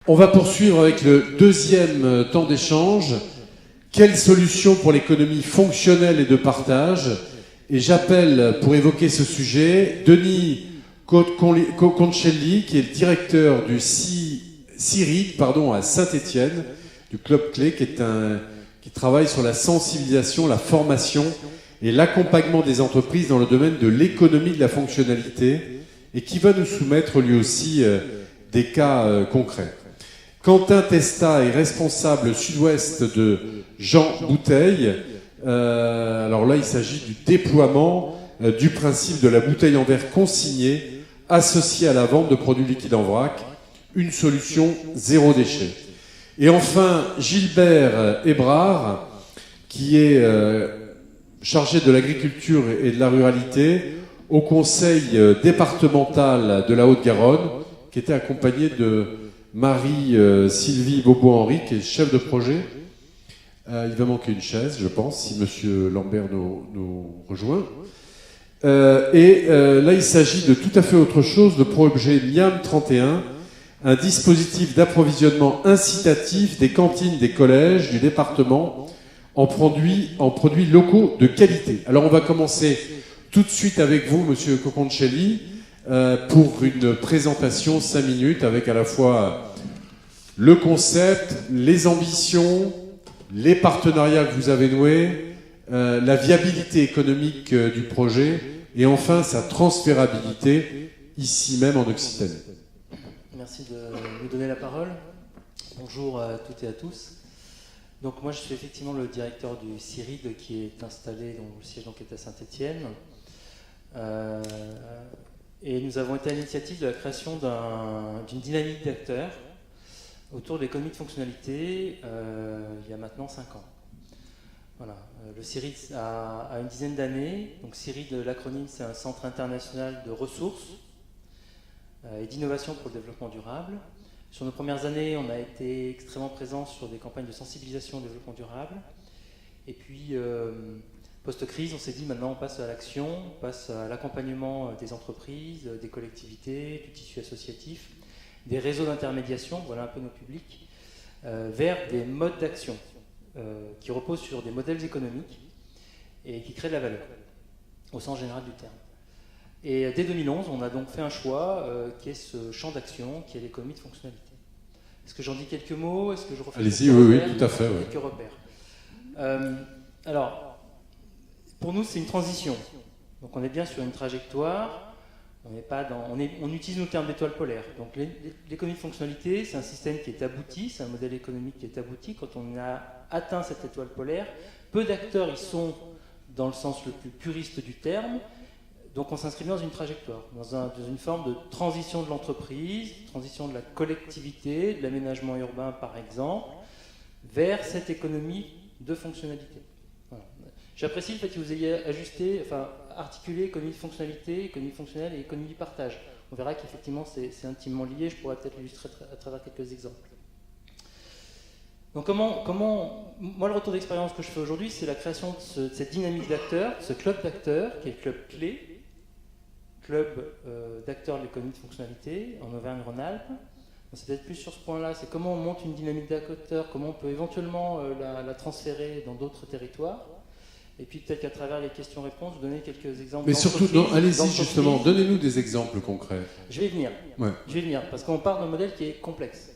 On va poursuivre avec le deuxième temps d'échange. Quelles solutions pour l'économie fonctionnelle et de partage? Et j'appelle, pour évoquer ce sujet, Denis Concelli, qui est le directeur du CIRID à Saint-Étienne, du Club Clé, qui travaille sur la sensibilisation, la formation et l'accompagnement des entreprises dans le domaine de l'économie de la fonctionnalité, et qui va nous soumettre lui aussi des cas concrets. Quentin Testa est responsable sud-ouest de Jean Bouteille. Alors là, il s'agit du déploiement du principe de la bouteille en verre consignée associée à la vente de produits liquides en vrac, une solution zéro déchet. Et enfin, Gilbert Hébrard, qui est chargé de l'agriculture et de la ruralité au conseil départemental de la Haute-Garonne, qui était accompagné de Marie-Sylvie Bobo-Henry, qui est chef de projet. Il va manquer une chaise, je pense, si M. Lambert nous rejoint. Là, il s'agit de tout à fait autre chose, de projet Miam 31, un dispositif d'approvisionnement incitatif des cantines des collèges du département en produits locaux de qualité. Alors, on va commencer tout de suite avec vous, M. Concelli, pour une présentation 5 minutes avec à la fois le concept, les ambitions, les partenariats que vous avez noués, la viabilité économique du projet et enfin sa transférabilité ici même en Occitanie. Merci de nous donner la parole. Bonjour à toutes et à tous. Donc moi je suis effectivement le directeur du CIRID qui est installé, dont le siège est à Saint-Étienne. Et nous avons été à l'initiative de la création d'une dynamique d'acteurs autour de l'économie de fonctionnalité il y a maintenant 5 ans. Voilà. Le CIRID a une dizaine d'années. Donc CIRID, l'acronyme, c'est un centre international de ressources et d'innovation pour le développement durable. Sur nos premières années, on a été extrêmement présents sur des campagnes de sensibilisation au développement durable. Et puis, post-crise, on s'est dit maintenant on passe à l'action, on passe à l'accompagnement des entreprises, des collectivités, du tissu associatif, des réseaux d'intermédiation, voilà un peu nos publics, vers des modes d'action qui reposent sur des modèles économiques et qui créent de la valeur, au sens général du terme. Et dès 2011, on a donc fait un choix qui est ce champ d'action, qui est l'économie de fonctionnalité. Est-ce que j'en dis quelques mots? Est-ce que je refais Allez-y, oui, tout à fait. Quelques repères. Alors, pour nous, c'est une transition. Donc on est bien sur une trajectoire. On utilise nos termes d'étoile polaire. Donc l'économie de fonctionnalité, c'est un système qui est abouti, c'est un modèle économique qui est abouti. Quand on a atteint cette étoile polaire, peu d'acteurs y sont dans le sens le plus puriste du terme. Donc on s'inscrit dans une trajectoire, dans une forme de transition de l'entreprise, transition de la collectivité, de l'aménagement urbain par exemple, vers cette économie de fonctionnalité. Voilà. J'apprécie le fait que vous ayez articulé économie de fonctionnalité, économie fonctionnelle et économie du partage. On verra qu'effectivement c'est intimement lié, je pourrais peut-être l'illustrer à travers quelques exemples. Donc moi le retour d'expérience que je fais aujourd'hui, c'est la création de cette dynamique d'acteurs, ce club d'acteurs, qui est le club clé, club d'acteurs de l'économie de fonctionnalité en Auvergne-Rhône-Alpes. C'est peut-être plus sur ce point-là, c'est comment on monte une dynamique d'acteurs, comment on peut éventuellement la transférer dans d'autres territoires. Et puis peut-être qu'à travers les questions-réponses, vous donner quelques exemples. Mais surtout, allez-y justement, donnez-nous des exemples concrets. Je vais y venir, parce qu'on part d'un modèle qui est complexe.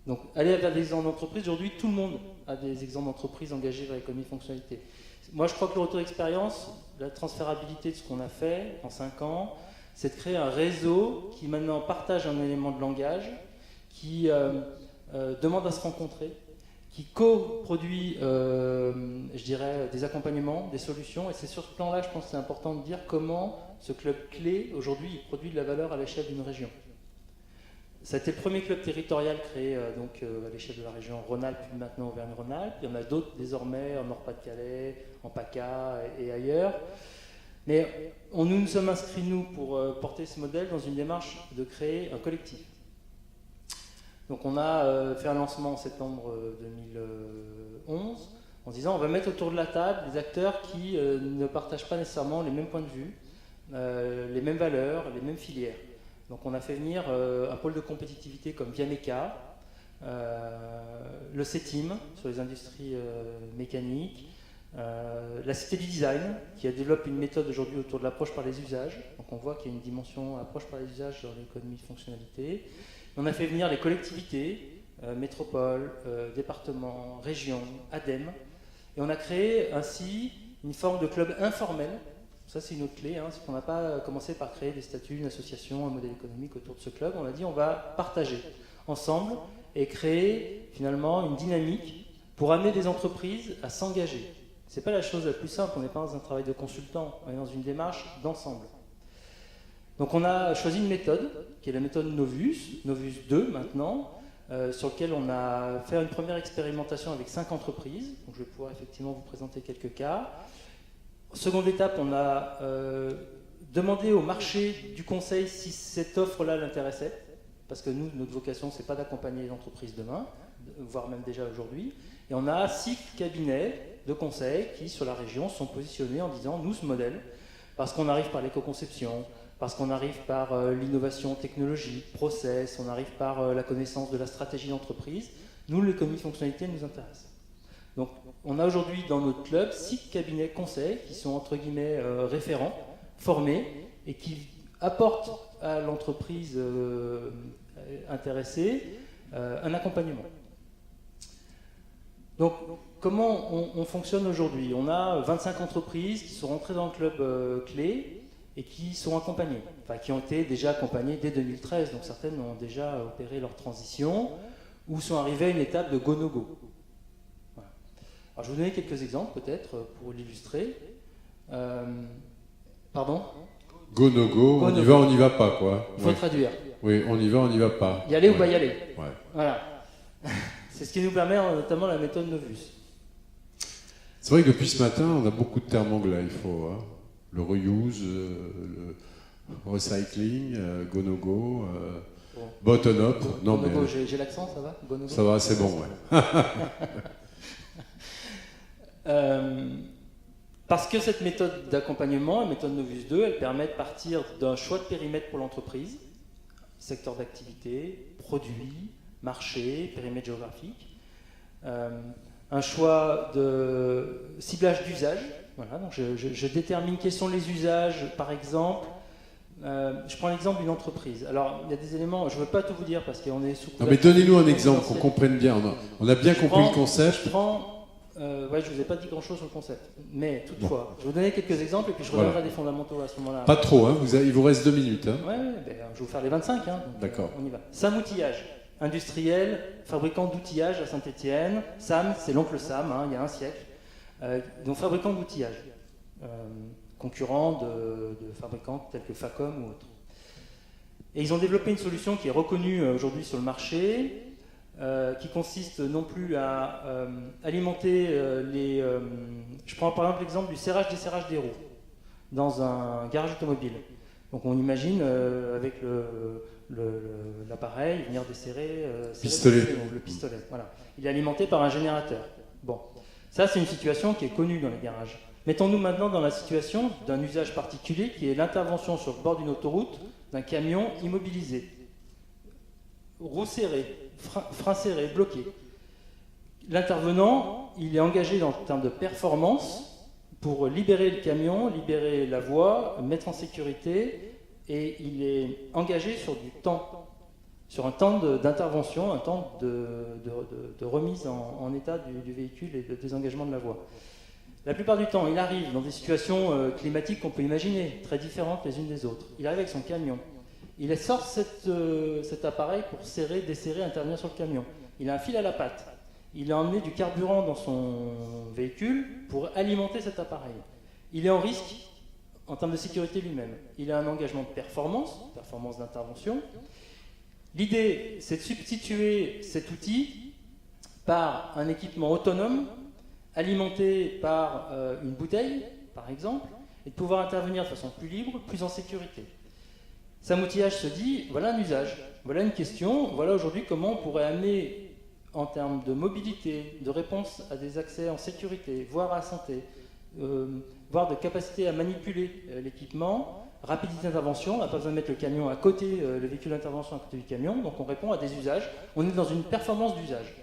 Donc, aller vers des exemples d'entreprise, aujourd'hui, tout le monde a des exemples d'entreprises engagées vers l'économie de fonctionnalité. Moi, je crois que le retour d'expérience, la transférabilité de ce qu'on a fait en 5 ans, c'est de créer un réseau qui maintenant partage un élément de langage, qui demande à se rencontrer, qui co-produit, des accompagnements, des solutions. Et c'est sur ce plan-là, je pense que c'est important de dire comment ce club clé, aujourd'hui, il produit de la valeur à l'échelle d'une région. Ça a été le premier club territorial créé à l'échelle de la région Rhône-Alpes, puis maintenant Auvergne-Rhône-Alpes. Il y en a d'autres désormais en Nord-Pas-de-Calais, en PACA et ailleurs. Mais nous nous sommes inscrits, nous, pour porter ce modèle dans une démarche de créer un collectif. Donc on a fait un lancement en septembre 2011 en disant on va mettre autour de la table des acteurs qui ne partagent pas nécessairement les mêmes points de vue, les mêmes valeurs, les mêmes filières. Donc on a fait venir un pôle de compétitivité comme Viameca, le CETIM sur les industries mécaniques, la Cité du Design qui développe une méthode aujourd'hui autour de l'approche par les usages. Donc on voit qu'il y a une dimension approche par les usages dans l'économie de fonctionnalité. On a fait venir les collectivités, métropoles, départements, régions, ADEME, et on a créé ainsi une forme de club informel. Ça, c'est une autre clé, c'est qu'on n'a pas commencé par créer des statuts, une association, un modèle économique autour de ce club. On a dit on va partager ensemble et créer finalement une dynamique pour amener des entreprises à s'engager. Ce n'est pas la chose la plus simple, on n'est pas dans un travail de consultant, on est dans une démarche d'ensemble. Donc on a choisi une méthode, qui est la méthode Novus 2 maintenant, sur laquelle on a fait une première expérimentation avec 5 entreprises. Donc je vais pouvoir effectivement vous présenter quelques cas. Seconde étape, on a demandé au marché du conseil si cette offre-là l'intéressait, parce que nous, notre vocation, ce n'est pas d'accompagner les entreprises demain, voire même déjà aujourd'hui. Et on a 6 cabinets de conseil qui, sur la région, sont positionnés en disant, nous, ce modèle, parce qu'on arrive par l'éco-conception, parce qu'on arrive par l'innovation technologique, process, on arrive par la connaissance de la stratégie d'entreprise, nous, l'économie de fonctionnalité nous intéresse. Donc, on a aujourd'hui dans notre club 6 cabinets conseils qui sont entre guillemets référents, formés et qui apportent à l'entreprise intéressée un accompagnement. Donc, comment on fonctionne aujourd'hui? On a 25 entreprises qui sont rentrées dans le club clé et qui sont accompagnées, enfin qui ont été déjà accompagnées dès 2013, donc certaines ont déjà opéré leur transition ou sont arrivées à une étape de go-no-go. Alors, je vais vous donner quelques exemples, peut-être, pour l'illustrer. Pardon? Go, no go, on y va, on n'y va pas, quoi. Il faut traduire. Oui, on y va, on n'y va pas. Y aller ou pas y aller. Ouais. Voilà. C'est ce qui nous permet, notamment, la méthode Novus. C'est vrai que depuis ce matin, on a beaucoup de termes anglais, il faut. Le reuse, le recycling, go, no go, bottom up. Non, go, mais. No go, j'ai l'accent, ça va? Go, no go. Ça va, c'est bon, ouais. Parce que cette méthode d'accompagnement, la méthode Novus 2, elle permet de partir d'un choix de périmètre pour l'entreprise, secteur d'activité, produit, marché, périmètre géographique, un choix de ciblage d'usage. Voilà, donc je détermine quels sont les usages, par exemple. Je prends l'exemple d'une entreprise. Alors, il y a des éléments, je ne veux pas tout vous dire parce qu'on est sous. Non, mais donnez-nous un exemple, qu'on comprenne bien. On a bien compris le concept. Ouais, je ne vous ai pas dit grand-chose sur le concept. Mais toutefois, je vais vous donner quelques exemples et puis je reviendrai des fondamentaux à ce moment-là. Pas trop, il vous reste 2 minutes. Ouais, je vais vous faire les 25. D'accord. On y va. SAM Outillage, industriel, fabricant d'outillage à Saint-Étienne. SAM, c'est l'oncle Sam, il y a un siècle. Donc fabricant d'outillage, concurrent de fabricants tels que Facom ou autres. Et ils ont développé une solution qui est reconnue aujourd'hui sur le marché, qui consiste non plus à alimenter les... je prends par exemple l'exemple du serrage-desserrage des roues dans un garage automobile. Donc on imagine avec l'appareil venir desserrer le pistolet. Voilà. Il est alimenté par un générateur. Bon, ça c'est une situation qui est connue dans les garages. Mettons-nous maintenant dans la situation d'un usage particulier qui est l'intervention sur le bord d'une autoroute d'un camion immobilisé. Roue serrée, frein serré, bloqué. L'intervenant, il est engagé en termes de performance pour libérer le camion, libérer la voie, mettre en sécurité, et il est engagé sur du temps, sur un temps d'intervention, un temps de remise en état du véhicule et de désengagement de la voie. La plupart du temps, il arrive dans des situations climatiques qu'on peut imaginer, très différentes les unes des autres. Il arrive avec son camion. Il sort cet appareil pour serrer, desserrer, intervenir sur le camion. Il a un fil à la patte. Il a emmené du carburant dans son véhicule pour alimenter cet appareil. Il est en risque en termes de sécurité lui-même. Il a un engagement de performance d'intervention. L'idée, c'est de substituer cet outil par un équipement autonome, alimenté par une bouteille, par exemple, et de pouvoir intervenir de façon plus libre, plus en sécurité. SAM Outillage se dit, voilà un usage, voilà une question, voilà aujourd'hui comment on pourrait amener en termes de mobilité, de réponse à des accès en sécurité, voire à santé, voire de capacité à manipuler l'équipement, rapidité d'intervention, on n'a pas besoin de mettre le camion à côté, le véhicule d'intervention à côté du camion, donc on répond à des usages. On est dans une performance d'usage.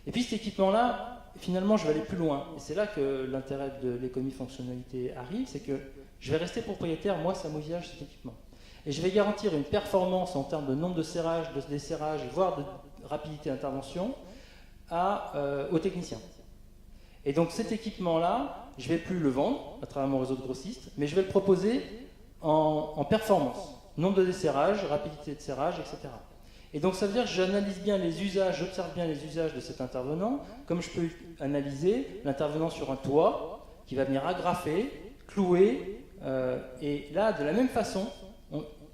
Et puis cet équipement-là, finalement, je vais aller plus loin. Et c'est là que l'intérêt de l'économie fonctionnalité arrive, c'est que je vais rester propriétaire, moi, ça m'usage cet équipement. Et je vais garantir une performance en termes de nombre de serrages, de desserrages, voire de rapidité d'intervention aux techniciens. Et donc cet équipement-là, je ne vais plus le vendre à travers mon réseau de grossistes, mais je vais le proposer en performance. Nombre de desserrages, rapidité de serrage, etc. Et donc ça veut dire que j'analyse bien les usages, j'observe bien les usages de cet intervenant, comme je peux analyser l'intervenant sur un toit qui va venir agrafer, clouer, et là, de la même façon,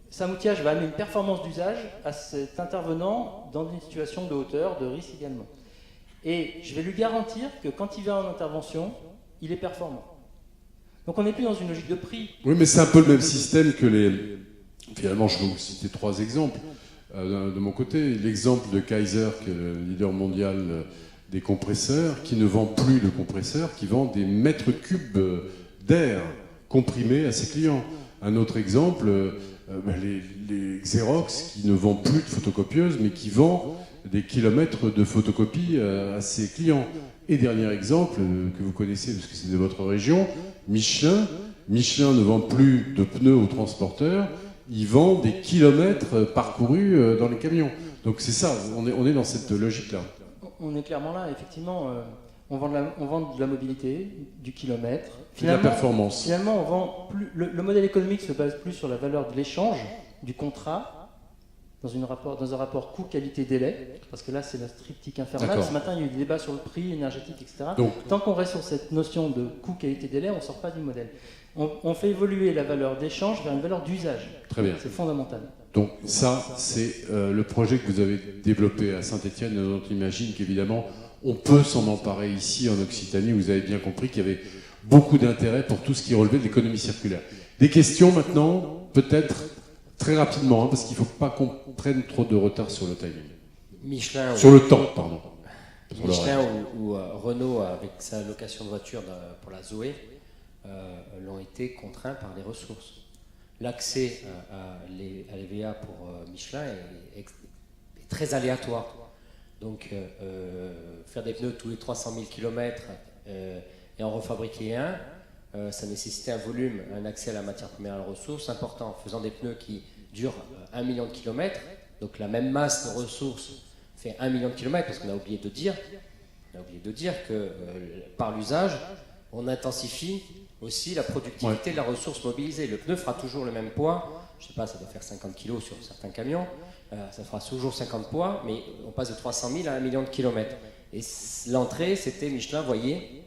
Sam Outillage va amener une performance d'usage à cet intervenant dans une situation de hauteur, de risque également. Et je vais lui garantir que quand il va en intervention, il est performant. Donc on n'est plus dans une logique de prix. Oui, mais c'est un peu le même système que les... Finalement, je vais vous citer 3 exemples. De mon côté, l'exemple de Kaiser, qui est le leader mondial des compresseurs, qui ne vend plus de compresseurs, qui vend des mètres cubes d'air comprimés à ses clients. Un autre exemple, les Xerox, qui ne vend plus de photocopieuses, mais qui vend des kilomètres de photocopie à ses clients. Et dernier exemple, que vous connaissez parce que c'est de votre région, Michelin. Michelin ne vend plus de pneus aux transporteurs, il vend des kilomètres parcourus dans les camions. Donc c'est ça, on est dans cette logique-là. On est clairement là, effectivement, on vend de la mobilité, du kilomètre. De la performance. Finalement, on vend plus, le modèle économique se base plus sur la valeur de l'échange, du contrat, dans un rapport coût-qualité-délai, parce que là c'est la triptyque infernale. Ce matin il y a eu des débats sur le prix énergétique, etc. Donc, tant qu'on reste sur cette notion de coût-qualité-délai, on ne sort pas du modèle. On fait évoluer la valeur d'échange vers une valeur d'usage. Très bien. C'est fondamental. Donc ça, c'est le projet que vous avez développé à Saint-Étienne, dont on imagine qu'évidemment, on peut s'en emparer ici en Occitanie. Vous avez bien compris qu'il y avait beaucoup d'intérêt pour tout ce qui relevait de l'économie circulaire. Des questions maintenant, peut-être très rapidement, parce qu'il ne faut pas qu'on prenne trop de retard sur le timing. Michelin sur le temps, pardon. Michelin ou Renault, avec sa location de voiture pour la Zoé, l'ont été contraints par les ressources. L'accès à l'EVA pour Michelin est très aléatoire. Donc, faire des pneus tous les 300 000 km et en refabriquer un, ça nécessitait un volume, un accès à la matière première et à la ressource important. Faisant des pneus qui durent 1 million de kilomètres, donc la même masse de ressources fait 1 million de kilomètres, parce qu'on a oublié de dire que par l'usage, on intensifie aussi la productivité de la ressource mobilisée. Le pneu fera toujours le même poids, je ne sais pas, ça doit faire 50 kg sur certains camions, ça fera toujours 50 poids, mais on passe de 300 000 à 1 million de kilomètres. Et l'entrée, c'était Michelin voyait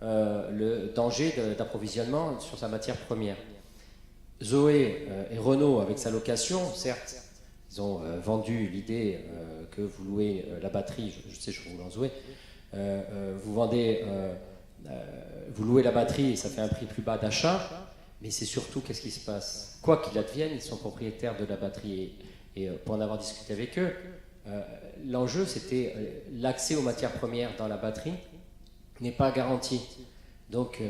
le danger d'approvisionnement sur sa matière première. Zoé et Renault, avec sa location, certes, ils ont vendu l'idée que vous louez la batterie, je sais, je roule en Zoé, vous louez la batterie et ça fait un prix plus bas d'achat, mais c'est surtout, qu'est-ce qui se passe? Quoi qu'il advienne, ils sont propriétaires de la batterie. Et pour en avoir discuté avec eux, l'enjeu, c'était l'accès aux matières premières dans la batterie n'est pas garanti. Donc,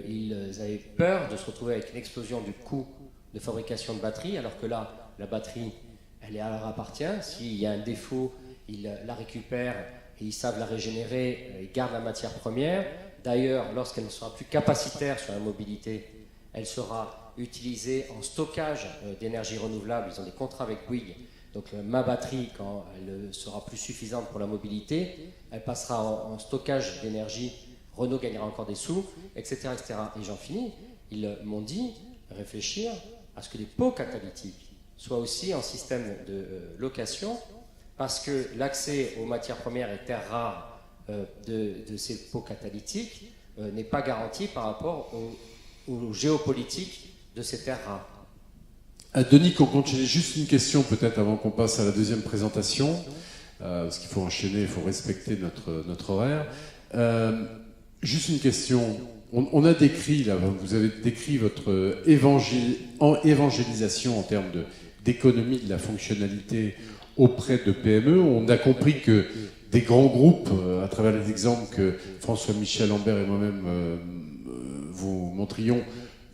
ils avaient peur de se retrouver avec une explosion du coût de fabrication de batterie, alors que là, la batterie, elle leur appartient. S'il y a un défaut, ils la récupèrent et ils savent la régénérer, ils gardent la matière première. D'ailleurs, lorsqu'elle ne sera plus capacitaire sur la mobilité, elle sera utilisée en stockage d'énergie renouvelable. Ils ont des contrats avec Bouygues. Donc ma batterie, quand elle sera plus suffisante pour la mobilité, elle passera en stockage d'énergie. Renault gagnera encore des sous, etc., etc. Et j'en finis. Ils m'ont dit réfléchir à ce que les pots catalytiques soient aussi en système de location, parce que l'accès aux matières premières et terres rares de ces pots catalytiques n'est pas garanti par rapport aux géopolitiques de ces terres rares. Denis Conconte, j'ai juste une question peut-être avant qu'on passe à la deuxième présentation, parce qu'il faut enchaîner, il faut respecter notre horaire. Juste une question. On a décrit, là, vous avez décrit votre évangélisation en termes d'économie de la fonctionnalité auprès de PME. On a compris que des grands groupes, à travers les exemples que François-Michel Lambert et moi-même vous montrions,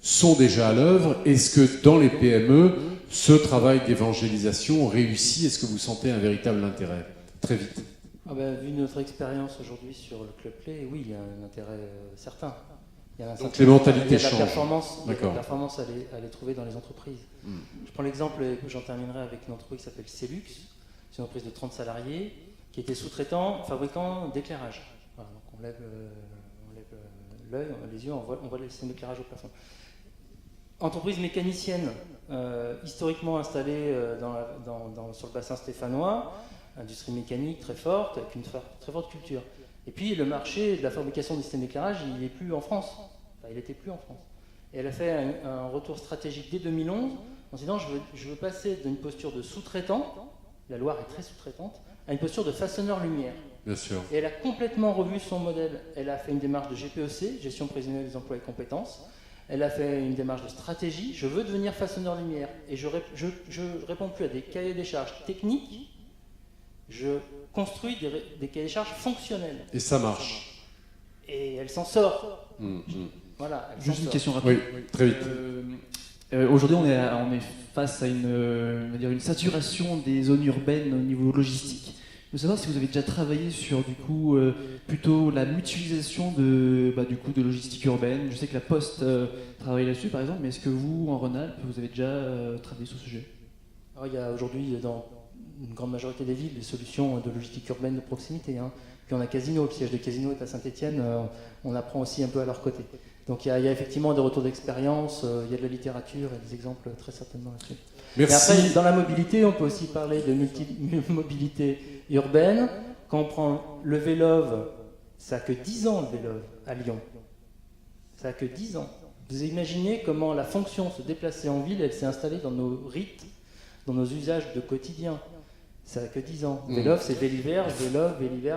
sont déjà à l'œuvre? Est-ce que dans les PME, ce travail d'évangélisation réussit? Est-ce que vous sentez un véritable intérêt? Très vite. Vu notre expérience aujourd'hui sur le Club Play, oui, il y a un intérêt certain. Il y a Donc les mentalités il y a de la changent. performance, il y a de la D'accord. performance à les trouver dans les entreprises. Je prends l'exemple, et j'en terminerai avec une entreprise qui s'appelle Celux. C'est une entreprise de 30 salariés qui était sous-traitant, fabricant d'éclairage. Voilà, donc on lève l'œil, les yeux, on voit les systèmes d'éclairage aux personnes. Entreprise mécanicienne, historiquement installée sur le bassin stéphanois, industrie mécanique très forte, avec une très forte culture. Et puis le marché de la fabrication des systèmes d'éclairage, il n'est plus en France. Enfin, il n'était plus en France. Et elle a fait un retour stratégique dès 2011 en se disant je veux passer d'une posture de sous-traitant, la Loire est très sous-traitante, à une posture de façonneur lumière. Bien sûr. Et elle a complètement revu son modèle. Elle a fait une démarche de GPEC, gestion prévisionnelle des emplois et compétences. Elle a fait une démarche de stratégie. Je veux devenir façonneur lumière. Et je réponds plus à des cahiers des charges techniques. Je construis des cahiers des charges fonctionnels. Et ça marche. Et elle s'en sort. Voilà. Juste une question rapide. Oui, très vite. Aujourd'hui, on est face à une saturation des zones urbaines au niveau logistique. Je veux savoir si vous avez déjà travaillé sur plutôt la mutualisation de logistique urbaine. Je sais que la Poste travaille là-dessus, par exemple, mais est-ce que vous, en Rhône-Alpes, vous avez déjà travaillé sur ce sujet? Alors, il y a aujourd'hui dans une grande majorité des villes des solutions de logistique urbaine de proximité. Puis on a Casino, le siège de Casino est à Saint-Étienne, on apprend aussi un peu à leur côté. Donc il y a effectivement des retours d'expérience, il y a de la littérature et des exemples très certainement là-dessus. Merci. Et après, dans la mobilité, on peut aussi parler de mobilité urbaine. Quand on prend le Vélove, ça n'a que 10 ans le Vélove à Lyon. Ça n'a que 10 ans. Vous imaginez comment la fonction se déplacer en ville, elle s'est installée dans nos rites, dans nos usages de quotidien. Ça n'a que 10 ans. Vélove, c'est Vélivert,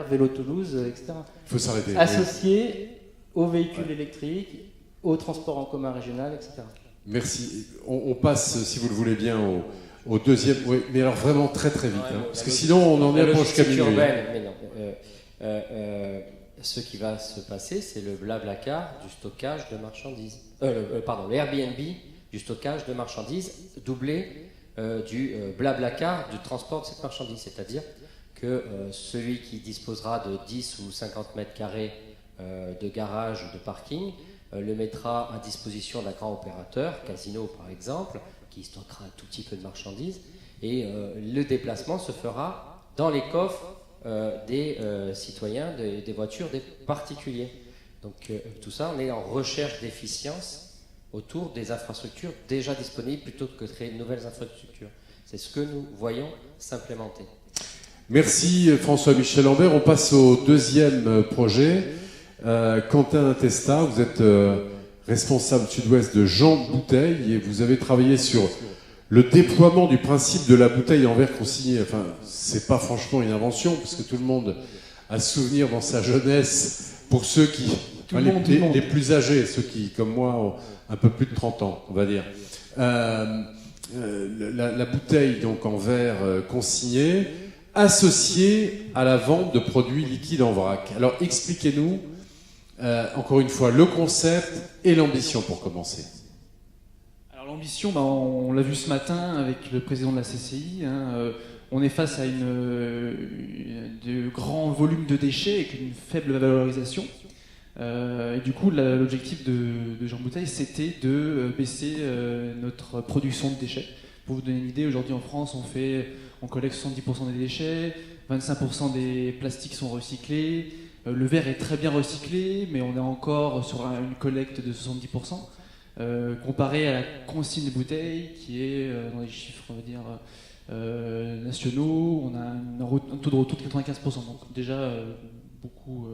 Vélo Toulouse, etc. Il faut s'arrêter. Associé aux véhicules électriques, au transport en commun régional, etc. Merci. On passe, si vous le voulez bien, au deuxième. Oui, mais alors vraiment très très vite. Parce que sinon, on en est pas jusqu'à minuit. Mais non. Ce qui va se passer, c'est le Blablacar du stockage de marchandises. Le Airbnb du stockage de marchandises, doublé du Blablacar du transport de cette marchandise. C'est-à-dire que celui qui disposera de 10 ou 50 mètres carrés de garage ou de parking le mettra à disposition d'un grand opérateur, Casino par exemple, qui stockera un tout petit peu de marchandises, et le déplacement se fera dans les coffres des citoyens, des voitures, des particuliers. Donc tout ça, on est en recherche d'efficience autour des infrastructures déjà disponibles plutôt que de créer de nouvelles infrastructures. C'est ce que nous voyons s'implémenter. Merci François-Michel Lambert. On passe au deuxième projet. Quentin Testa, vous êtes responsable sud-ouest de Jean Bouteille et vous avez travaillé sur le déploiement du principe de la bouteille en verre consigné. Enfin, c'est pas franchement une invention, parce que tout le monde a souvenir dans sa jeunesse, pour ceux qui, les plus âgés, ceux qui, comme moi, ont un peu plus de 30 ans, on va dire. La bouteille donc en verre consigné, associée à la vente de produits liquides en vrac. Alors expliquez-nous, encore une fois, le concept et l'ambition pour commencer. Alors l'ambition, on l'a vu ce matin avec le président de la CCI, on est face à de grands volumes de déchets avec une faible valorisation. Et du coup, l'objectif de Jean Bouteille, c'était de baisser notre production de déchets. Pour vous donner une idée, aujourd'hui en France, on collecte 70% des déchets, 25% des plastiques sont recyclés, le verre est très bien recyclé, mais on est encore sur une collecte de 70%. Comparé à la consigne des bouteilles, qui est dans les chiffres, on va dire, nationaux, on a un taux de retour de 95%, donc déjà beaucoup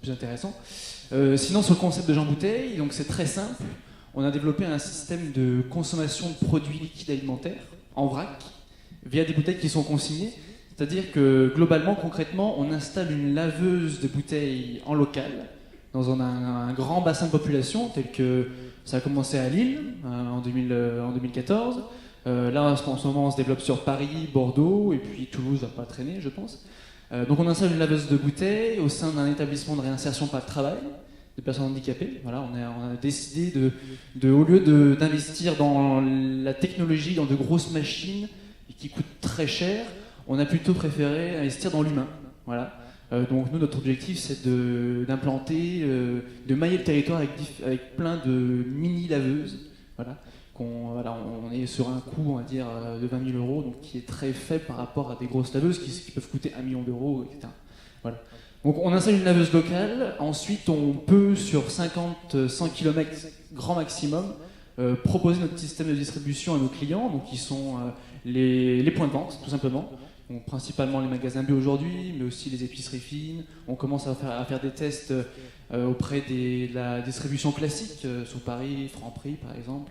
plus intéressant. Sinon, sur le concept de Jean Bouteille, donc c'est très simple. On a développé un système de consommation de produits liquides alimentaires en vrac via des bouteilles qui sont consignées. C'est-à-dire que globalement, concrètement, on installe une laveuse de bouteilles en local dans un grand bassin de population tel que ça a commencé à Lille en 2014. Là, en ce moment, on se développe sur Paris, Bordeaux et puis Toulouse va pas traîner, je pense. Donc on installe une laveuse de bouteilles au sein d'un établissement de réinsertion par le travail de personnes handicapées. Voilà, on a décidé au lieu d'investir dans la technologie, dans de grosses machines qui coûtent très cher, on a plutôt préféré investir dans l'humain. Voilà. Donc nous, notre objectif, c'est d'implanter, de mailler le territoire avec plein de mini-laveuses. Voilà. On est sur un coût, on va dire, de 20 000 €, donc qui est très faible par rapport à des grosses laveuses qui peuvent coûter 1 million d'euros, etc. Voilà. Donc on installe une laveuse locale, ensuite on peut, sur 50-100 km grand maximum, proposer notre système de distribution à nos clients, donc qui sont les points de vente, tout simplement. Donc, principalement les magasins bio aujourd'hui, mais aussi les épiceries fines. On commence à faire des tests auprès de la distribution classique, sous Paris, Franprix par exemple.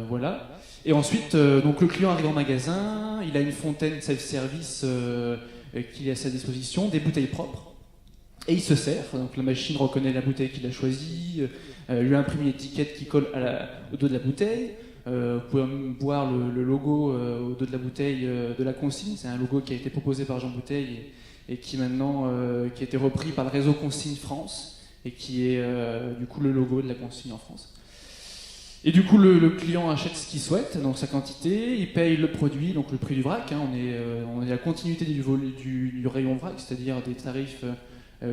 Voilà. Et ensuite, donc le client arrive en magasin, il a une fontaine self-service qu'il a à sa disposition, des bouteilles propres, et il se sert. Donc la machine reconnaît la bouteille qu'il a choisie, lui imprime une étiquette qui colle au dos de la bouteille. Vous pouvez voir le logo au dos de la bouteille de la consigne. C'est un logo qui a été proposé par Jean Bouteille et qui maintenant qui a été repris par le réseau Consigne France et qui est du coup le logo de la consigne en France. Et du coup, le client achète ce qu'il souhaite, donc sa quantité, il paye le produit, donc le prix du vrac. Hein, on est à la continuité du rayon vrac, c'est-à-dire des tarifs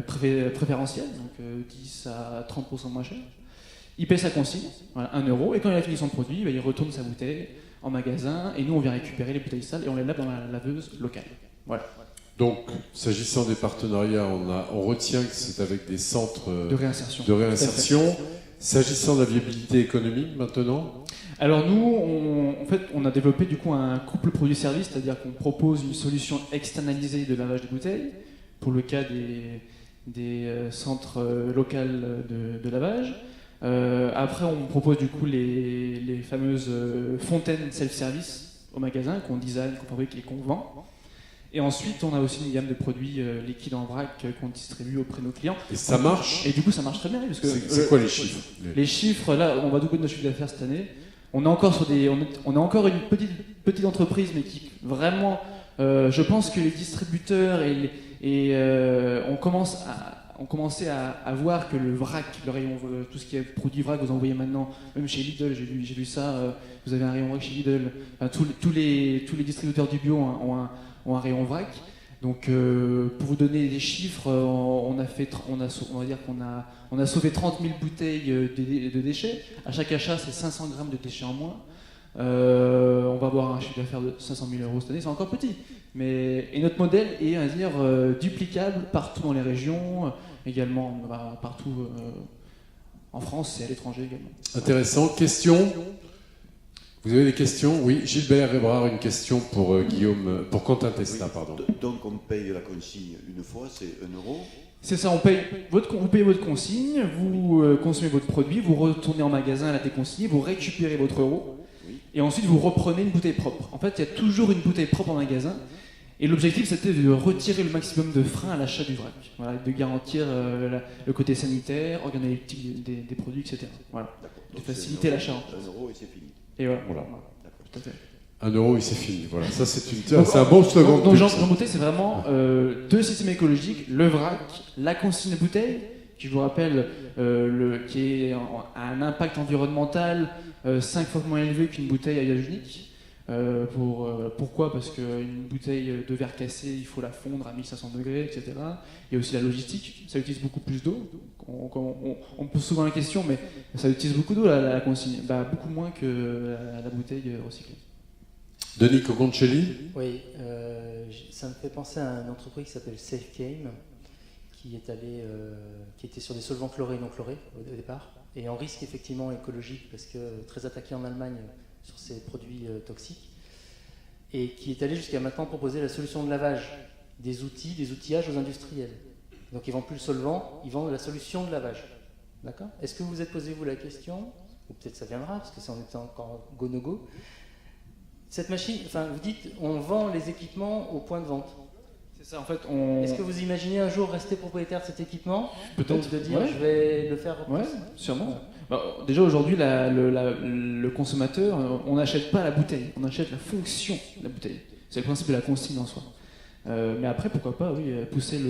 préférentiels, donc 10 à 30% moins cher. Il paie sa consigne, voilà, 1 €, et quand il a fini son produit, il retourne sa bouteille en magasin, et nous on vient récupérer les bouteilles sales et on les lave dans la laveuse locale. Voilà. Donc, s'agissant des partenariats, on retient que c'est avec des centres de réinsertion. S'agissant de la viabilité économique maintenant, alors nous, on a développé du coup un couple produit-service, c'est-à-dire qu'on propose une solution externalisée de lavage des bouteilles, pour le cas des centres locaux de lavage. Après, on propose du coup les fameuses fontaines self-service au magasin qu'on design, qu'on fabrique et qu'on vend. Et ensuite, on a aussi une gamme de produits liquides en vrac qu'on distribue auprès de nos clients. Et ça marche. Et du coup, ça marche très bien. Parce que c'est quoi les chiffres? Les chiffres, là, on va doubler notre chiffre d'affaires cette année. On est encore une petite entreprise, mais qui vraiment, je pense que les distributeurs ont commencé à voir que le vrac, le rayon, tout ce qui est produit vrac, vous envoyez maintenant, même chez Lidl, j'ai vu ça, vous avez un rayon vrac chez Lidl, enfin, tous les distributeurs du bio ont un rayon vrac. Donc pour vous donner des chiffres, on va dire qu'on a sauvé 30 000 bouteilles de déchets. À chaque achat, c'est 500 grammes de déchets en moins. On va avoir un chiffre d'affaires de 500 000 € cette année, c'est encore petit. Et notre modèle est, à dire, duplicable partout dans les régions, également partout en France et à l'étranger également. Intéressant. Question? Vous avez des questions? Oui, Gilbert Hébrard, une question pour pour Quentin Tesla, pardon. Donc on paye la consigne une fois, c'est 1 €. C'est ça, vous payez votre consigne, vous consommez votre produit, vous retournez en magasin à la déconsignée, vous récupérez votre euro, et ensuite vous reprenez une bouteille propre. En fait, il y a toujours une bouteille propre en magasin, et l'objectif c'était de retirer le maximum de freins à l'achat du vrac, voilà, de garantir le côté sanitaire, organoleptique des produits, etc. Voilà, de faciliter l'achat. 1 € et c'est fini. Et voilà. Tout à fait. 1 € et c'est fini. Voilà, ça c'est un bon slogan. Donc Jean Bouteille, c'est vraiment deux systèmes écologiques, le vrac, la consigne de bouteille, qui je vous rappelle, qui a un impact environnemental 5 fois moins élevé qu'une bouteille à usage unique. Pourquoi? Parce qu'une bouteille de verre cassé, il faut la fondre à 1500 degrés, etc. Il y a aussi la logistique, ça utilise beaucoup plus d'eau. On me pose souvent la question, mais ça utilise beaucoup d'eau la consigne, beaucoup moins que la bouteille recyclée. Denis Cogoncelli. Oui, ça me fait penser à une entreprise qui s'appelle SafeGame, qui était sur des solvants chlorés et non chlorés au départ, et en risque effectivement écologique, parce que très attaqué en Allemagne sur ces produits toxiques, et qui est allé jusqu'à maintenant proposer la solution de lavage, des outillages aux industriels. Donc ils ne vendent plus le solvant, ils vendent la solution de lavage. D'accord? Est-ce que vous êtes posé vous la question, ou peut-être ça viendra, parce que ça en était encore go no go. Cette machine, vous dites, on vend les équipements au point de vente. C'est ça, en fait. Est-ce que vous imaginez un jour rester propriétaire de cet équipement? Peut-être. Donc de dire, je vais le faire. Ouais, sûrement. Déjà aujourd'hui, le consommateur, on n'achète pas la bouteille, on achète la fonction de la bouteille. C'est le principe de la consigne en soi. Mais après, pourquoi pas, oui, pousser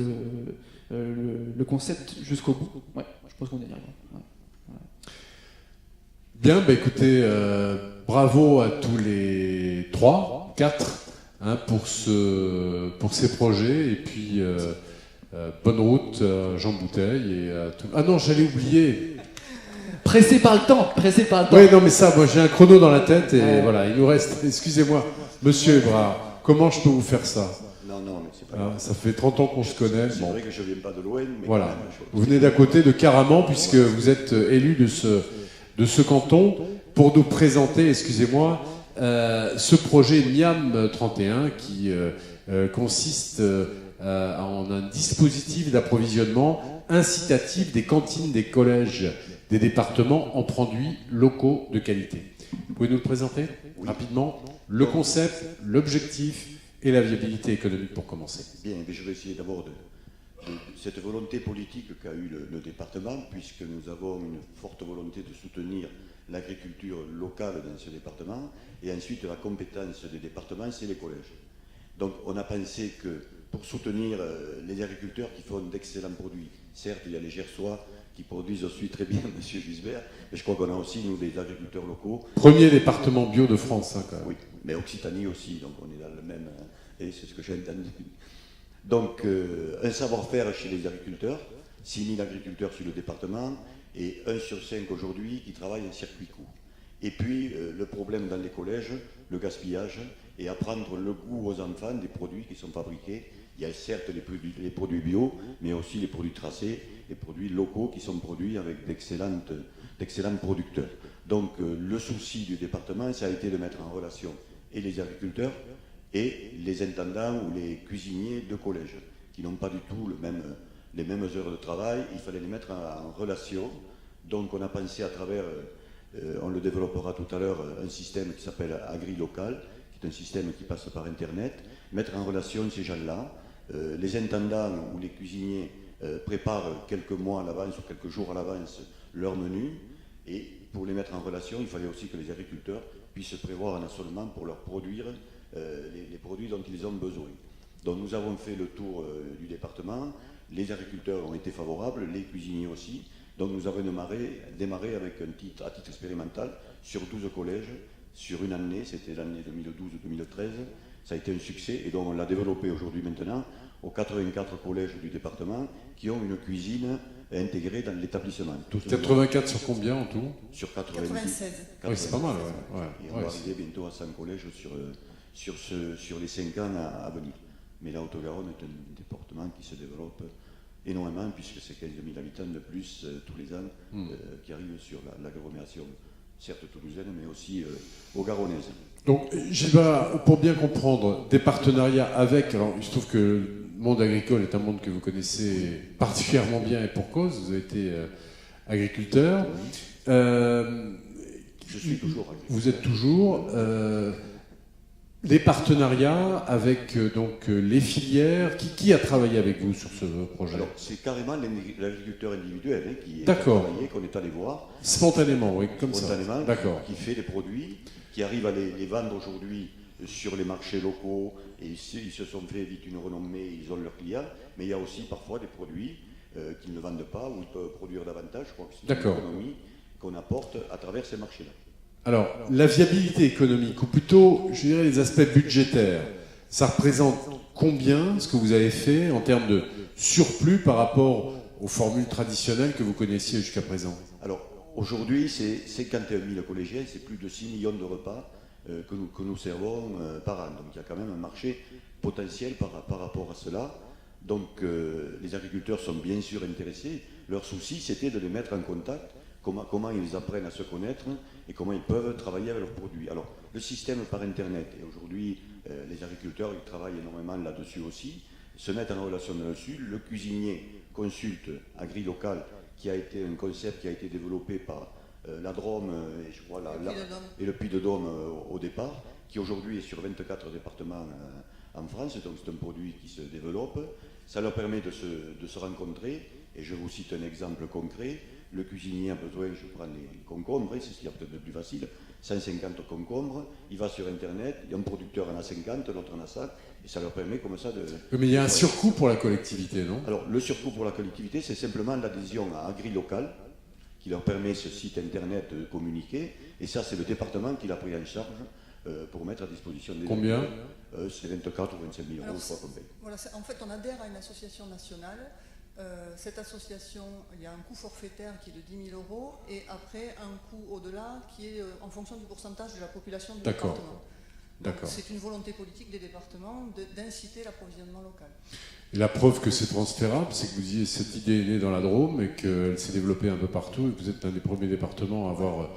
le concept jusqu'au bout. Ouais, je pense qu'on est arrivé. Ouais. Bien, bah écoutez, bravo à tous les 4, hein, pour ces projets, et puis bonne route Jean Bouteille et à tout... Ah non, j'allais oublier. Pressé par le temps. Oui, non, mais ça, moi j'ai un chrono dans la tête et voilà, il nous reste. Excusez-moi, Monsieur Ebrard, comment je peux vous faire ça? Non, mais c'est pas Hein, grave. ça fait 30 ans qu'on se connaît. C'est Bon, vrai que je viens pas de loin, mais voilà. quand même, Vous venez d'à côté de Caraman, puisque vous êtes élu de ce canton, pour nous présenter, excusez-moi, ce projet Miam 31 qui consiste en un dispositif d'approvisionnement incitatif des cantines des collèges des départements en produits locaux de qualité. Vous pouvez nous le présenter rapidement? Le concept, l'objectif et la viabilité économique pour commencer. Bien, mais je vais essayer d'abord de cette volonté politique qu'a eu le département, puisque nous avons une forte volonté de soutenir l'agriculture locale dans ce département, et ensuite la compétence des départements, c'est les collèges. Donc on a pensé que pour soutenir les agriculteurs qui font d'excellents produits, certes il y a les Gersois qui produisent aussi très bien, M. Gisbert, mais je crois qu'on a aussi, nous, des agriculteurs locaux. Premier département bio de France, hein, quand même. Oui, mais Occitanie aussi, donc on est dans le même... et c'est ce que j'ai entendu. Donc, un savoir-faire chez les agriculteurs, 6 000 agriculteurs sur le département, et 1 sur 5 aujourd'hui qui travaillent en circuit court. Et puis, le problème dans les collèges, le gaspillage, et apprendre le goût aux enfants des produits qui sont fabriqués. Il y a certes les produits bio, mais aussi les produits tracés, les produits locaux qui sont produits avec d'excellents producteurs. Donc, le souci du département, ça a été de mettre en relation et les agriculteurs, et les intendants ou les cuisiniers de collège, qui n'ont pas du tout les mêmes heures de travail, il fallait les mettre en relation. Donc on a pensé à travers, on le développera tout à l'heure, un système qui s'appelle AgriLocal, qui est un système qui passe par Internet, mettre en relation ces gens-là. Les intendants ou les cuisiniers préparent quelques mois à l'avance ou quelques jours à l'avance leur menu, et pour les mettre en relation, il fallait aussi que les agriculteurs puissent prévoir un assolement pour leur produire les produits dont ils ont besoin. Donc nous avons fait le tour du département, les agriculteurs ont été favorables, les cuisiniers aussi, donc nous avons démarré avec à titre expérimental sur 12 collèges, sur une année, c'était l'année 2012-2013, ça a été un succès, et donc on l'a développé aujourd'hui maintenant aux 84 collèges du département qui ont une cuisine intégrée dans l'établissement. 84 sur combien en tout? Sur 90. 96. Oui, c'est pas mal, ouais. Et on va arriver bientôt à 100 collèges sur les 5 ans à venir. Mais la Haute-Garonne est un département qui se développe énormément, puisque c'est 15 000 habitants de plus tous les ans qui arrivent sur l'agglomération, certes toulousaine, mais aussi aux Garonnaises. Donc, Gilbert, pour bien comprendre, des partenariats avec... Alors, il se trouve que le monde agricole est un monde que vous connaissez particulièrement bien, et pour cause, vous avez été agriculteur. Je suis toujours agriculteur. Vous êtes toujours... des partenariats avec donc les filières. Qui a travaillé avec vous sur ce projet? Alors, c'est carrément l'agriculteur individuel qui D'accord. travaillé, qu'on est allé voir. Spontanément, oui, comme Spontanément, ça. D'accord. qui fait des produits, qui arrive à les vendre aujourd'hui sur les marchés locaux, et ils se sont fait vite une renommée, ils ont leurs clients, mais il y a aussi parfois des produits qu'ils ne vendent pas, ou ils peuvent produire davantage. Je crois que c'est une économie qu'on apporte à travers ces marchés-là. Alors, la viabilité économique, ou plutôt, je dirais, les aspects budgétaires, ça représente combien ce que vous avez fait en termes de surplus par rapport aux formules traditionnelles que vous connaissiez jusqu'à présent? Alors, aujourd'hui, c'est 51 000 collégiens, c'est plus de 6 millions de repas que nous servons par an. Donc, il y a quand même un marché potentiel par rapport à cela. Donc, les agriculteurs sont bien sûr intéressés. Leur souci, c'était de les mettre en contact. Comment ils apprennent à se connaître et comment ils peuvent travailler avec leurs produits. Alors, le système par Internet, et aujourd'hui, les agriculteurs ils travaillent énormément là-dessus aussi, se mettent en relation là-dessus. Le cuisinier consulte AgriLocal, qui a été un concept qui a été développé par la Drôme et je crois et le Puy-de-Dôme au départ, qui aujourd'hui est sur 24 départements en France, donc c'est un produit qui se développe. Ça leur permet de se rencontrer, et je vous cite un exemple concret. Le cuisinier a besoin, je prends les concombres, c'est ce qui est peut-être le plus facile, 150 concombres, il va sur Internet, il y a un producteur en a 50, l'autre en a ça, et ça leur permet comme ça de... Mais il y a un surcoût pour la collectivité, non? Alors, le surcoût pour la collectivité, c'est simplement l'adhésion à AgriLocal, qui leur permet ce site Internet de communiquer, et ça, c'est le département qui l'a pris en charge pour mettre à disposition des... Combien? C'est 24 ou 25 000 euros, je crois qu'on paye. Voilà, en fait, on adhère à une association nationale. Cette association, il y a un coût forfaitaire qui est de 10 000 euros et après un coût au-delà qui est en fonction du pourcentage de la population du département. D'accord. C'est une volonté politique des départements d'inciter l'approvisionnement local. Et la preuve que c'est transférable, c'est que vous disiez cette idée est née dans la Drôme et qu'elle s'est développée un peu partout et que vous êtes l'un des premiers départements à avoir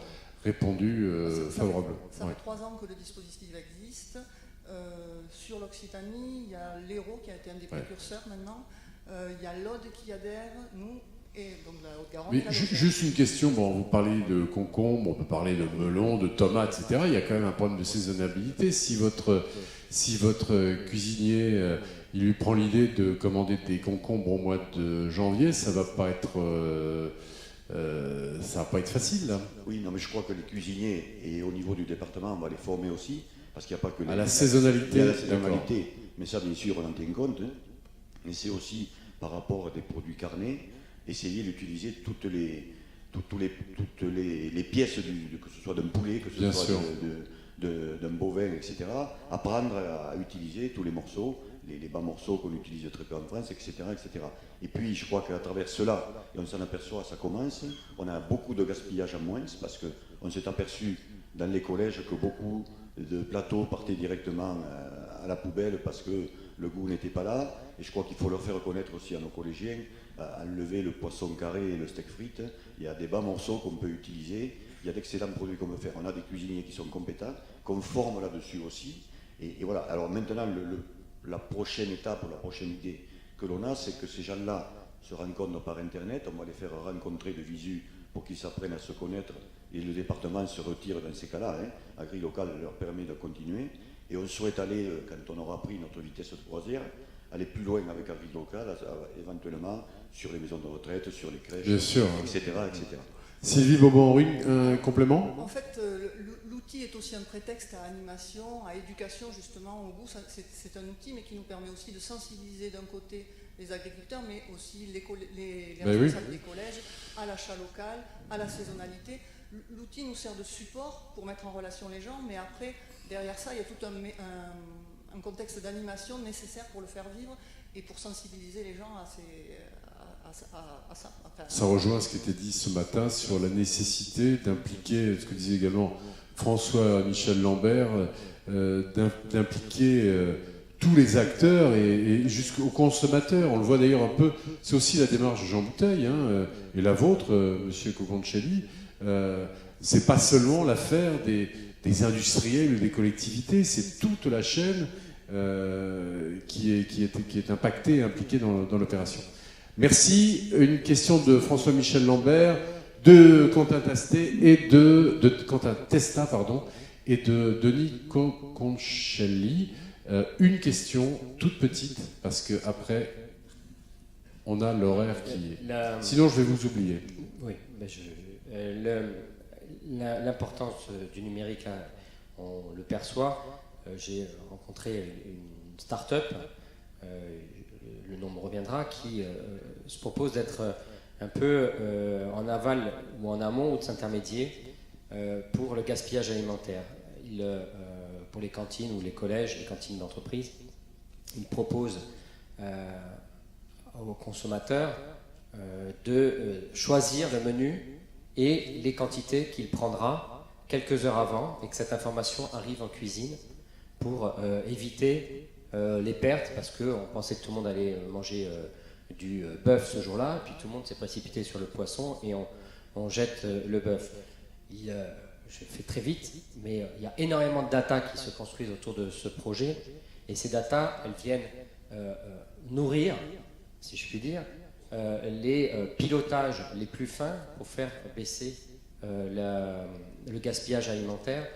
répondu favorable. Ça fait 3 ans que le dispositif existe. Sur l'Occitanie, il y a l'Hérault qui a été un des précurseurs maintenant. Il y a l'Aude qui adhère, nous, et donc la Haute-Garonne. Mais juste une question, bon, vous parlez de concombres, on peut parler de melons, de tomates, etc. Il y a quand même un problème de saisonnalité. Si votre cuisinier, il lui prend l'idée de commander des concombres au mois de janvier, ça va pas être facile, là. Oui, non, mais je crois que les cuisiniers, et au niveau du département, on va les former aussi, parce qu'il n'y a pas que les... À la saisonnalité. Il y a la saisonnalité, mais ça, bien sûr, on en tient compte. Mais c'est aussi par rapport à des produits carnés, essayer d'utiliser toutes les pièces, que ce soit d'un poulet, que ce Bien soit sûr. d'un bovin, etc. Apprendre à utiliser tous les morceaux, les bas morceaux qu'on utilise très peu en France, etc., etc. Et puis, je crois qu'à travers cela, et on s'en aperçoit, ça commence, on a beaucoup de gaspillage en moins, parce qu'on s'est aperçu dans les collèges que beaucoup de plateaux partaient directement à la poubelle parce que le goût n'était pas là. Et je crois qu'il faut leur faire reconnaître aussi à nos collégiens, enlever le poisson carré et le steak frites. Il y a des bas morceaux qu'on peut utiliser. Il y a d'excellents produits qu'on peut faire. On a des cuisiniers qui sont compétents, qu'on forme là-dessus aussi. Et voilà. Alors maintenant, la prochaine étape, la prochaine idée que l'on a, c'est que ces gens-là se rencontrent par Internet. On va les faire rencontrer de visu pour qu'ils s'apprennent à se connaître. Et le département se retire dans ces cas-là. AgriLocal leur permet de continuer. Et on souhaite aller, quand on aura pris notre vitesse de croisière, aller plus loin avec AgriLocal, éventuellement sur les maisons de retraite, sur les crèches, Bien sûr. etc., etc. Sylvie Bobon-Henri, un complément? En fait, l'outil est aussi un prétexte à animation, à éducation justement au goût. C'est un outil, mais qui nous permet aussi de sensibiliser d'un côté les agriculteurs, mais aussi les responsables des collèges à l'achat local, à la saisonnalité. L'outil nous sert de support pour mettre en relation les gens, mais après, derrière ça, il y a tout un contexte d'animation nécessaire pour le faire vivre et pour sensibiliser les gens à ça. Ça rejoint ce qui était dit ce matin sur la nécessité d'impliquer, ce que disait également François-Michel Lambert, d'impliquer tous les acteurs et jusqu'aux consommateurs. On le voit d'ailleurs un peu, c'est aussi la démarche de Jean Bouteille et la vôtre, Monsieur Coconcelli. C'est pas seulement l'affaire des industriels ou des collectivités, c'est toute la chaîne qui est impactée et impliquée dans l'opération. Merci. Une question de François-Michel Lambert, de Quentin Tastet et de Quentin Testa, pardon, et de Denis Coconcelli. Une question toute petite, parce que après on a l'horaire qui est. Sinon, je vais vous oublier. Oui, l'importance du numérique, on le perçoit. J'ai rencontré une start-up, le nom me reviendra, qui se propose d'être un peu en aval ou en amont ou de s'intermédier pour le gaspillage alimentaire. Pour les cantines ou les collèges, les cantines d'entreprise, il propose aux consommateurs de choisir le menu et les quantités qu'il prendra quelques heures avant, et que cette information arrive en cuisine pour éviter les pertes, parce qu'on pensait que tout le monde allait manger du bœuf ce jour-là, et puis tout le monde s'est précipité sur le poisson et on jette le bœuf. Je fais très vite, mais il y a énormément de data qui se construisent autour de ce projet, et ces data, elles viennent nourrir, si je puis dire, les pilotages les plus fins pour faire baisser le gaspillage alimentaire.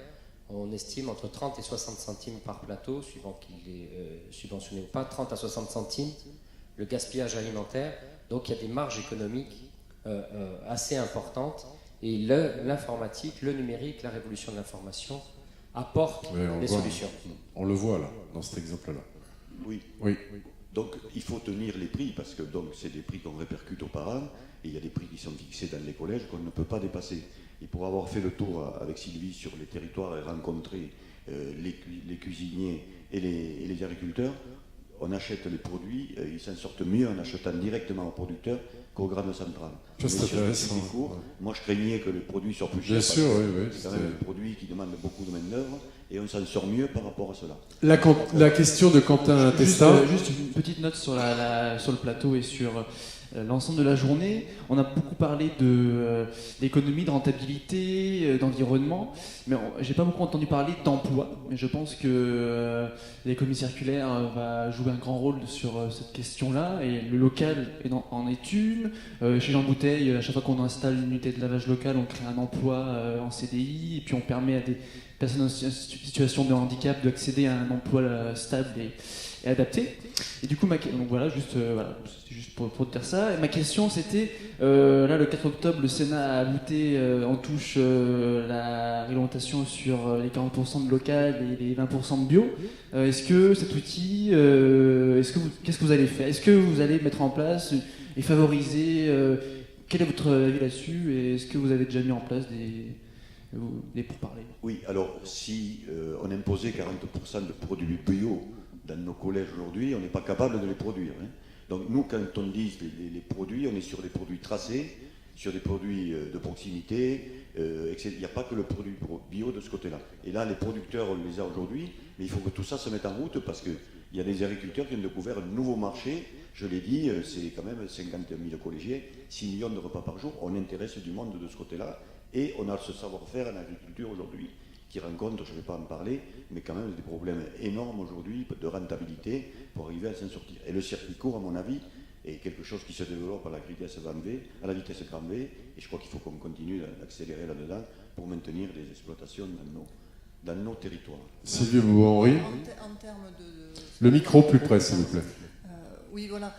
On estime entre 30 et 60 centimes par plateau, suivant qu'il est subventionné ou pas, 30 à 60 centimes le gaspillage alimentaire. Donc il y a des marges économiques assez importantes. Et l'informatique, le numérique, la révolution de l'information apporte des solutions. On le voit là, dans cet exemple-là. Oui. Donc il faut tenir les prix, parce que c'est des prix qu'on répercute aux parents, et il y a des prix qui sont fixés dans les collèges qu'on ne peut pas dépasser. Et pour avoir fait le tour avec Sylvie sur les territoires et rencontrer les cuisiniers et les agriculteurs, on achète les produits, ils s'en sortent mieux en achetant directement aux producteurs qu'aux grandes centrales. C'est intéressant. Moi je craignais que les produits soient plus chers. Bien sûr, oui. C'est quand même un produit qui demande beaucoup de main-d'œuvre et on s'en sort mieux par rapport à cela. La question de Quentin Testa. Juste une petite note sur le plateau et sur l'ensemble de la journée. On a beaucoup parlé d'économie, de rentabilité, d'environnement, mais j'ai pas beaucoup entendu parler d'emploi. Mais je pense que l'économie circulaire va jouer un grand rôle sur cette question-là, et le local en est une. Chez Jean Bouteille, à chaque fois qu'on installe une unité de lavage locale, on crée un emploi en CDI, et puis on permet à des personnes en situation de handicap d'accéder à un emploi stable et adapté. Et du coup, donc c'était juste pour dire ça. Et ma question, c'était, là, le 4 octobre, le Sénat a voté en touche la réglementation sur les 40% de local et les 20% de bio. Est-ce que cet outil, qu'est-ce que vous allez faire? Est-ce que vous allez mettre en place et favoriser quel est votre avis là-dessus? Et est-ce que vous avez déjà mis en place des pourparlers? Oui, alors si on imposait 40% de produits bio dans nos collèges aujourd'hui, on n'est pas capable de les produire. Donc nous, quand on dit les produits, on est sur des produits tracés, sur des produits de proximité, etc. Il n'y a pas que le produit bio de ce côté-là. Et là, les producteurs, on les a aujourd'hui, mais il faut que tout ça se mette en route, parce qu'il y a des agriculteurs qui ont découvert un nouveau marché. Je l'ai dit, c'est quand même 50 000 collégiens, 6 millions de repas par jour. On intéresse du monde de ce côté-là, et on a ce savoir-faire en agriculture aujourd'hui, qui rencontre, je ne vais pas en parler, mais quand même des problèmes énormes aujourd'hui de rentabilité pour arriver à s'en sortir. Et le circuit court, à mon avis, est quelque chose qui se développe à la vitesse grand V, et je crois qu'il faut qu'on continue d'accélérer là-dedans pour maintenir des exploitations dans nos territoires. Sylvie Bouban-Henri. En termes de... Le micro plus près, s'il vous plaît. Oui, voilà.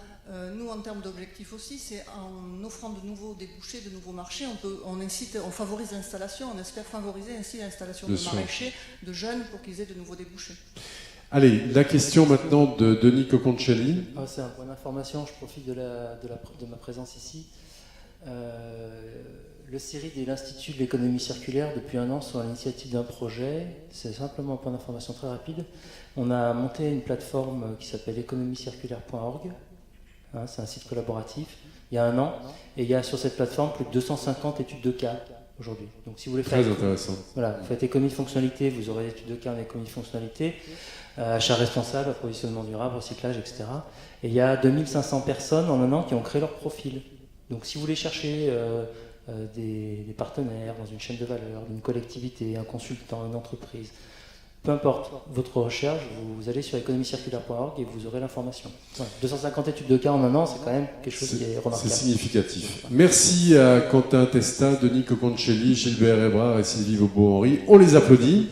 Nous, en termes d'objectifs aussi, c'est en offrant de nouveaux débouchés, de nouveaux marchés, on favorise l'installation, on espère favoriser ainsi l'installation de maraîchers, de jeunes, pour qu'ils aient de nouveaux débouchés. Allez, la question maintenant de Denis Coconcelli. C'est un point d'information, je profite de ma présence ici. Le CIRID et l'Institut de l'économie circulaire, depuis un an, sont à l'initiative d'un projet. C'est simplement un point d'information très rapide. On a monté une plateforme qui s'appelle économiecirculaire.org. C'est un site collaboratif, il y a un an, et il y a sur cette plateforme plus de 250 études de cas aujourd'hui. Donc si vous voulez faire... Très intéressant. Voilà, vous faites économie de fonctionnalité, vous aurez des études de cas en économie de fonctionnalité, achat responsable, approvisionnement durable, recyclage, etc. Et il y a 2500 personnes en un an qui ont créé leur profil. Donc si vous voulez chercher des partenaires dans une chaîne de valeur, une collectivité, un consultant, une entreprise, peu importe votre recherche, vous allez sur économiecirculaire.org et vous aurez l'information. 250 études de cas en un an, c'est quand même quelque chose qui est remarquable. C'est significatif. Merci à Quentin Testa, Denis Coconcelli, Gilbert Hébrard et Sylvie Bouban-Henri. On les applaudit.